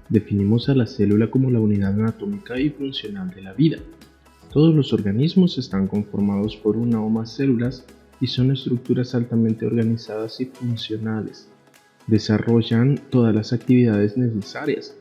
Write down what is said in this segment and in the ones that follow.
Definimos a la célula como la unidad anatómica y funcional de la vida. Todos los organismos están conformados por una o más células y son estructuras altamente organizadas y funcionales. Desarrollan todas las actividades necesarias,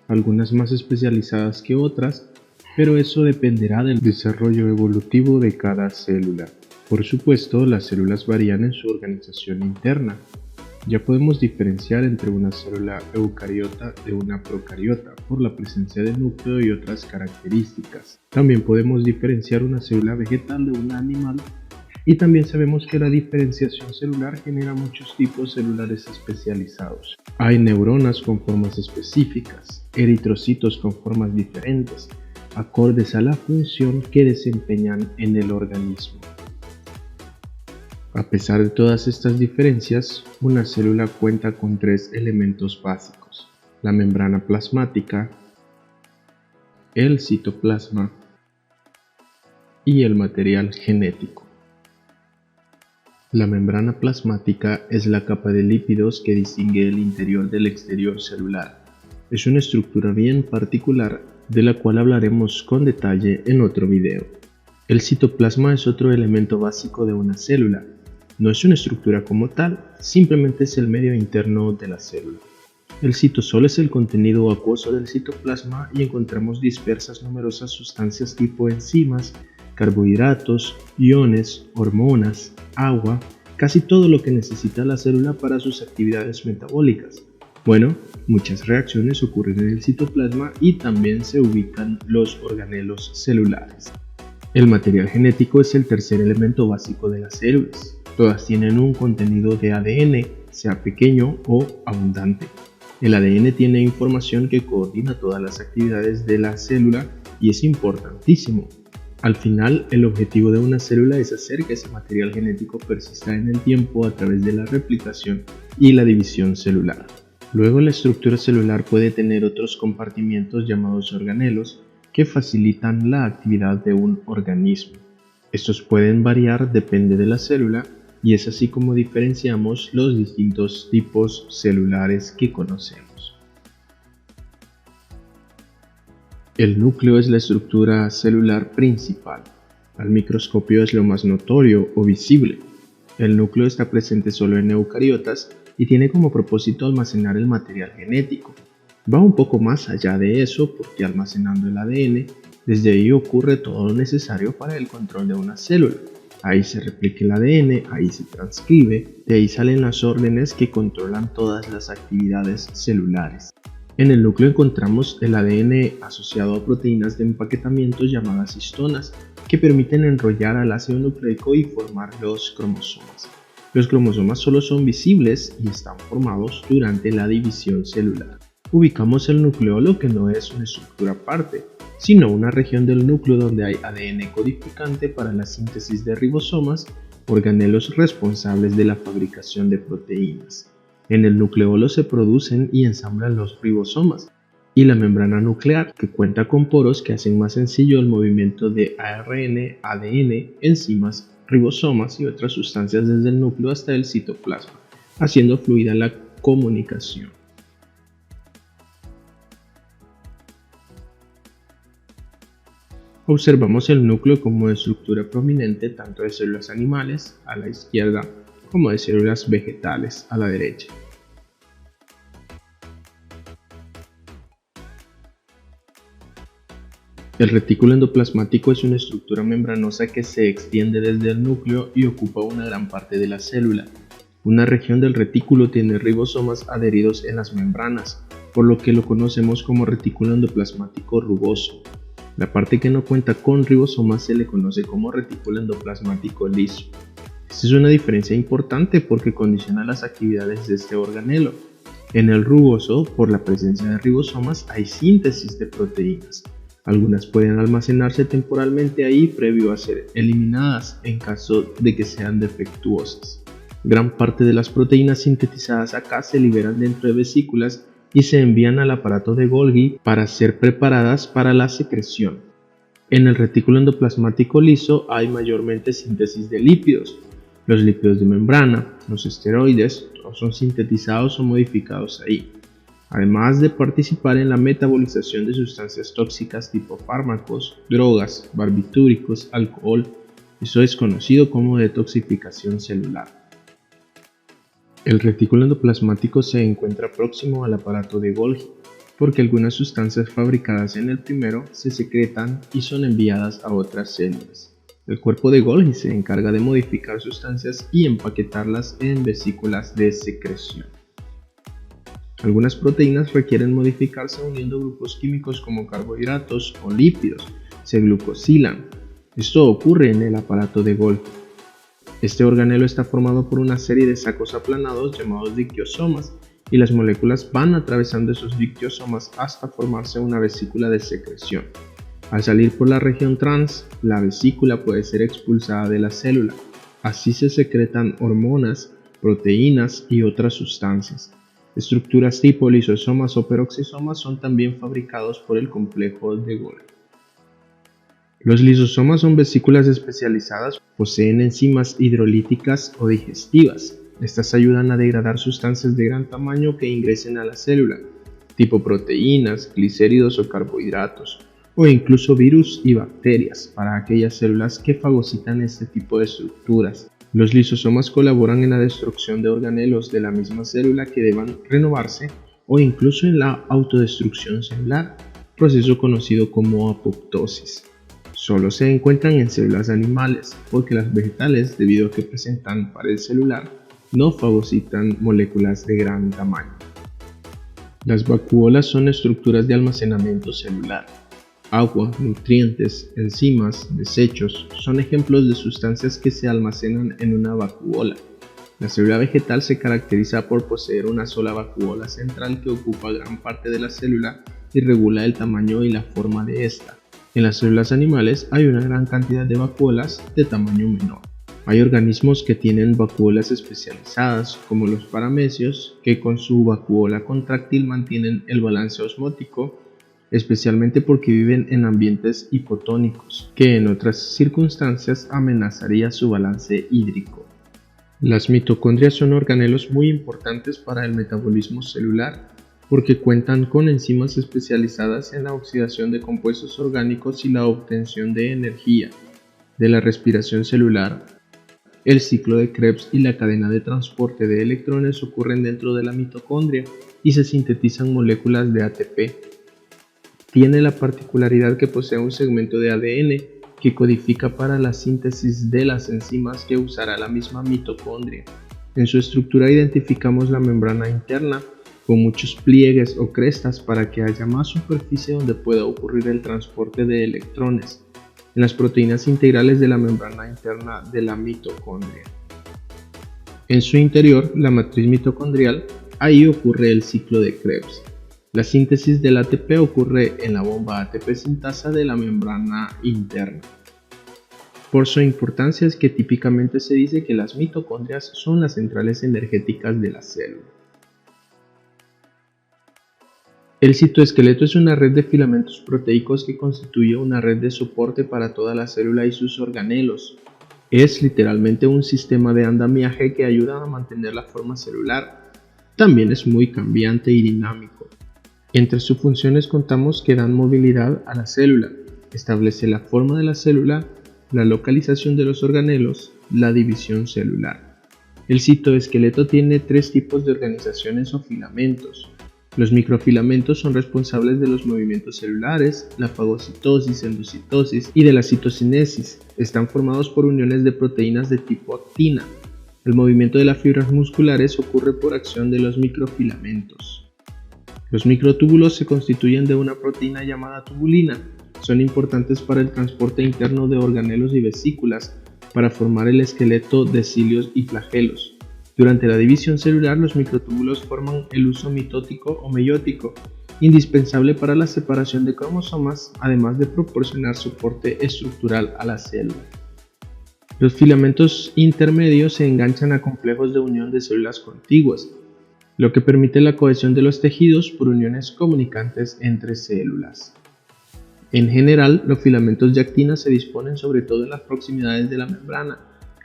algunas más especializadas que otras, pero eso dependerá del desarrollo evolutivo de cada célula. Por supuesto, las células varían en su organización interna. Ya podemos diferenciar entre una célula eucariota de una procariota por la presencia de núcleo y otras características. También podemos diferenciar una célula vegetal de una animal y también sabemos que la diferenciación celular genera muchos tipos celulares especializados. Hay neuronas con formas específicas, eritrocitos con formas diferentes, acordes a la función que desempeñan en el organismo. A pesar de todas estas diferencias, una célula cuenta con tres elementos básicos: la membrana plasmática, el citoplasma y el material genético. La membrana plasmática es la capa de lípidos que distingue el interior del exterior celular. Es una estructura bien particular de la cual hablaremos con detalle en otro video. El citoplasma es otro elemento básico de una célula. No es una estructura como tal, simplemente es el medio interno de la célula. El citosol es el contenido acuoso del citoplasma y encontramos dispersas numerosas sustancias tipo enzimas, carbohidratos, iones, hormonas, agua, casi todo lo que necesita la célula para sus actividades metabólicas. Bueno, muchas reacciones ocurren en el citoplasma y también se ubican los organelos celulares. El material genético es el tercer elemento básico de las células. Todas tienen un contenido de ADN, sea pequeño o abundante. El ADN tiene información que coordina todas las actividades de la célula y es importantísimo. Al final, el objetivo de una célula es hacer que ese material genético persista en el tiempo a través de la replicación y la división celular. Luego, la estructura celular puede tener otros compartimientos llamados organelos que facilitan la actividad de un organismo. Estos pueden variar, depende de la célula, y es así como diferenciamos los distintos tipos celulares que conocemos. El núcleo es la estructura celular principal. Al microscopio es lo más notorio o visible. El núcleo está presente solo en eucariotas y tiene como propósito almacenar el material genético. Va un poco más allá de eso porque almacenando el ADN, desde ahí ocurre todo lo necesario para el control de una célula. Ahí se replica el ADN, ahí se transcribe, de ahí salen las órdenes que controlan todas las actividades celulares. En el núcleo encontramos el ADN asociado a proteínas de empaquetamiento llamadas histonas, que permiten enrollar al ácido nucleico y formar los cromosomas. Los cromosomas solo son visibles y están formados durante la división celular. Ubicamos el nucleolo, que no es una estructura aparte, sino una región del núcleo donde hay ADN codificante para la síntesis de ribosomas, organelos responsables de la fabricación de proteínas. En el nucleolo se producen y ensamblan los ribosomas, y la membrana nuclear, que cuenta con poros que hacen más sencillo el movimiento de ARN, ADN, enzimas, ribosomas y otras sustancias desde el núcleo hasta el citoplasma, haciendo fluida la comunicación. Observamos el núcleo como estructura prominente tanto de células animales a la izquierda como de células vegetales a la derecha. El retículo endoplasmático es una estructura membranosa que se extiende desde el núcleo y ocupa una gran parte de la célula. Una región del retículo tiene ribosomas adheridos en las membranas, por lo que lo conocemos como retículo endoplasmático rugoso. La parte que no cuenta con ribosomas se le conoce como retículo endoplasmático liso. Esta es una diferencia importante porque condiciona las actividades de este organelo. En el rugoso, por la presencia de ribosomas, hay síntesis de proteínas. Algunas pueden almacenarse temporalmente ahí previo a ser eliminadas en caso de que sean defectuosas. Gran parte de las proteínas sintetizadas acá se liberan dentro de vesículas y se envían al aparato de Golgi para ser preparadas para la secreción. En el retículo endoplasmático liso hay mayormente síntesis de lípidos. Los lípidos de membrana, los esteroides, todos son sintetizados o modificados ahí. además de participar en la metabolización de sustancias tóxicas tipo fármacos, drogas, barbitúricos, alcohol. Eso es conocido como detoxificación celular. El retículo endoplasmático se encuentra próximo al aparato de Golgi, porque algunas sustancias fabricadas en el primero se secretan y son enviadas a otras células. El cuerpo de Golgi se encarga de modificar sustancias y empaquetarlas en vesículas de secreción. Algunas proteínas requieren modificarse uniendo grupos químicos como carbohidratos o lípidos, se glucosilan. Esto ocurre en el aparato de Golgi. Este organelo está formado por una serie de sacos aplanados llamados dictiosomas y las moléculas van atravesando esos dictiosomas hasta formarse una vesícula de secreción. Al salir por la región trans, la vesícula puede ser expulsada de la célula. Así se secretan hormonas, proteínas y otras sustancias. Estructuras tipo lisosomas o peroxisomas son también fabricados por el complejo de Golgi. Los lisosomas son vesículas especializadas, poseen enzimas hidrolíticas o digestivas. Estas ayudan a degradar sustancias de gran tamaño que ingresen a la célula, tipo proteínas, glicéridos o carbohidratos, o incluso virus y bacterias, para aquellas células que fagocitan este tipo de estructuras. Los lisosomas colaboran en la destrucción de organelos de la misma célula que deban renovarse o incluso en la autodestrucción celular, proceso conocido como apoptosis. Solo se encuentran en células animales, porque las vegetales, debido a que presentan pared celular, no fagocitan moléculas de gran tamaño. Las vacuolas son estructuras de almacenamiento celular. Agua, nutrientes, enzimas, desechos son ejemplos de sustancias que se almacenan en una vacuola. La célula vegetal se caracteriza por poseer una sola vacuola central que ocupa gran parte de la célula y regula el tamaño y la forma de esta. En las células animales hay una gran cantidad de vacuolas de tamaño menor. Hay organismos que tienen vacuolas especializadas, como los paramecios, que con su vacuola contráctil mantienen el balance osmótico, especialmente porque viven en ambientes hipotónicos, que en otras circunstancias amenazaría su balance hídrico. Las mitocondrias son organelos muy importantes para el metabolismo celular, porque cuentan con enzimas especializadas en la oxidación de compuestos orgánicos y la obtención de energía, de la respiración celular. El ciclo de Krebs y la cadena de transporte de electrones ocurren dentro de la mitocondria y se sintetizan moléculas de ATP. Tiene la particularidad que posee un segmento de ADN que codifica para la síntesis de las enzimas que usará la misma mitocondria. En su estructura identificamos la membrana interna, con muchos pliegues o crestas para que haya más superficie donde pueda ocurrir el transporte de electrones, en las proteínas integrales de la membrana interna de la mitocondria. En su interior, la matriz mitocondrial, ahí ocurre el ciclo de Krebs. La síntesis del ATP ocurre en la bomba ATP sintasa de la membrana interna. Por su importancia es que típicamente se dice que las mitocondrias son las centrales energéticas de la célula. El citoesqueleto es una red de filamentos proteicos que constituye una red de soporte para toda la célula y sus organelos. Es literalmente un sistema de andamiaje que ayuda a mantener la forma celular. También es muy cambiante y dinámico. Entre sus funciones contamos que dan movilidad a la célula, establece la forma de la célula, la localización de los organelos, la división celular. El citoesqueleto tiene tres tipos de organizaciones o filamentos. Los microfilamentos son responsables de los movimientos celulares, la fagocitosis, endocitosis y de la citocinesis. Están formados por uniones de proteínas de tipo actina. El movimiento de las fibras musculares ocurre por acción de los microfilamentos. Los microtúbulos se constituyen de una proteína llamada tubulina. Son importantes para el transporte interno de organelos y vesículas, para formar el esqueleto de cilios y flagelos. Durante la división celular, los microtúbulos forman el uso mitótico o meiótico, indispensable para la separación de cromosomas, además de proporcionar soporte estructural a la célula. Los filamentos intermedios se enganchan a complejos de unión de células contiguas, lo que permite la cohesión de los tejidos por uniones comunicantes entre células. En general, los filamentos de actina se disponen sobre todo en las proximidades de la membrana.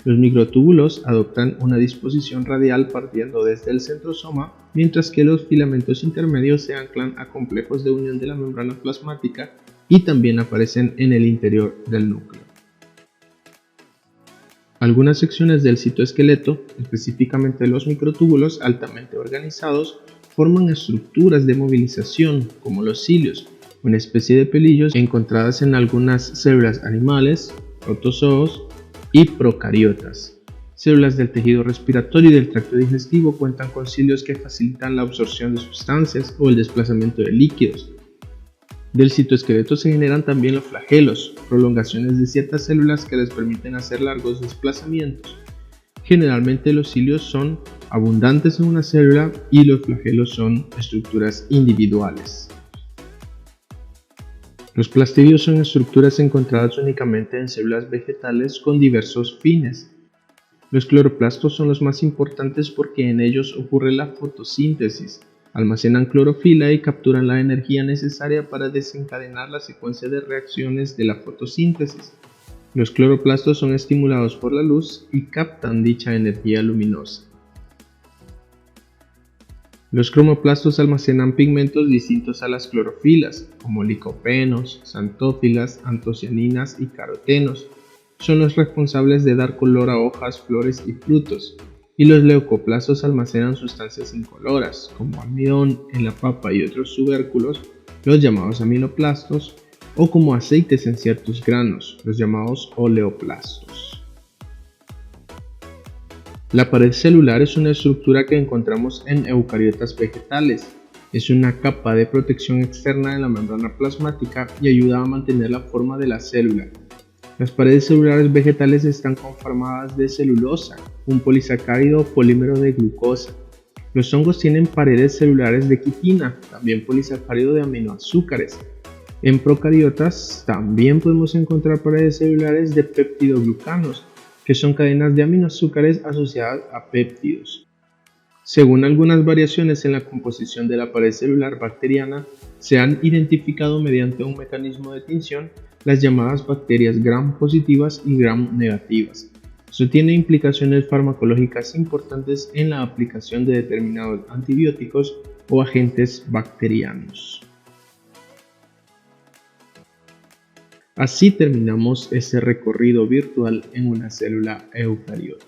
Los microtúbulos adoptan una disposición radial partiendo desde el centrosoma mientras que los filamentos intermedios se anclan a complejos de unión de la membrana plasmática y también aparecen en el interior del núcleo. Algunas secciones del citoesqueleto, específicamente los microtúbulos altamente organizados, forman estructuras de movilización, como los cilios, una especie de pelillos encontradas en algunas células animales, protozoos y procariotas. Células del tejido respiratorio y del tracto digestivo cuentan con cilios que facilitan la absorción de sustancias o el desplazamiento de líquidos. Del citoesqueleto se generan también los flagelos, prolongaciones de ciertas células que les permiten hacer largos desplazamientos. Generalmente los cilios son abundantes en una célula y los flagelos son estructuras individuales. Los plastidios son estructuras encontradas únicamente en células vegetales con diversos fines. Los cloroplastos son los más importantes porque en ellos ocurre la fotosíntesis. Almacenan clorofila y capturan la energía necesaria para desencadenar la secuencia de reacciones de la fotosíntesis. Los cloroplastos son estimulados por la luz y captan dicha energía luminosa. Los cromoplastos almacenan pigmentos distintos a las clorofilas, como licopenos, xantófilas, antocianinas y carotenos. Son los responsables de dar color a hojas, flores y frutos. Y los leucoplastos almacenan sustancias incoloras, como almidón en la papa y otros tubérculos, los llamados aminoplastos, o como aceites en ciertos granos, los llamados oleoplastos. La pared celular es una estructura que encontramos en eucariotas vegetales. Es una capa de protección externa de la membrana plasmática y ayuda a mantener la forma de la célula. Las paredes celulares vegetales están conformadas de celulosa, un polisacárido o polímero de glucosa. Los hongos tienen paredes celulares de quitina, también polisacárido de aminoazúcares. En procariotas también podemos encontrar paredes celulares de peptidoglucanos, que son cadenas de aminoazúcares asociadas a péptidos. Según algunas variaciones en la composición de la pared celular bacteriana, se han identificado mediante un mecanismo de tinción las llamadas bacterias gram positivas y gram negativas. Esto tiene implicaciones farmacológicas importantes en la aplicación de determinados antibióticos o agentes bacterianos. Así terminamos este recorrido virtual en una célula eucariota.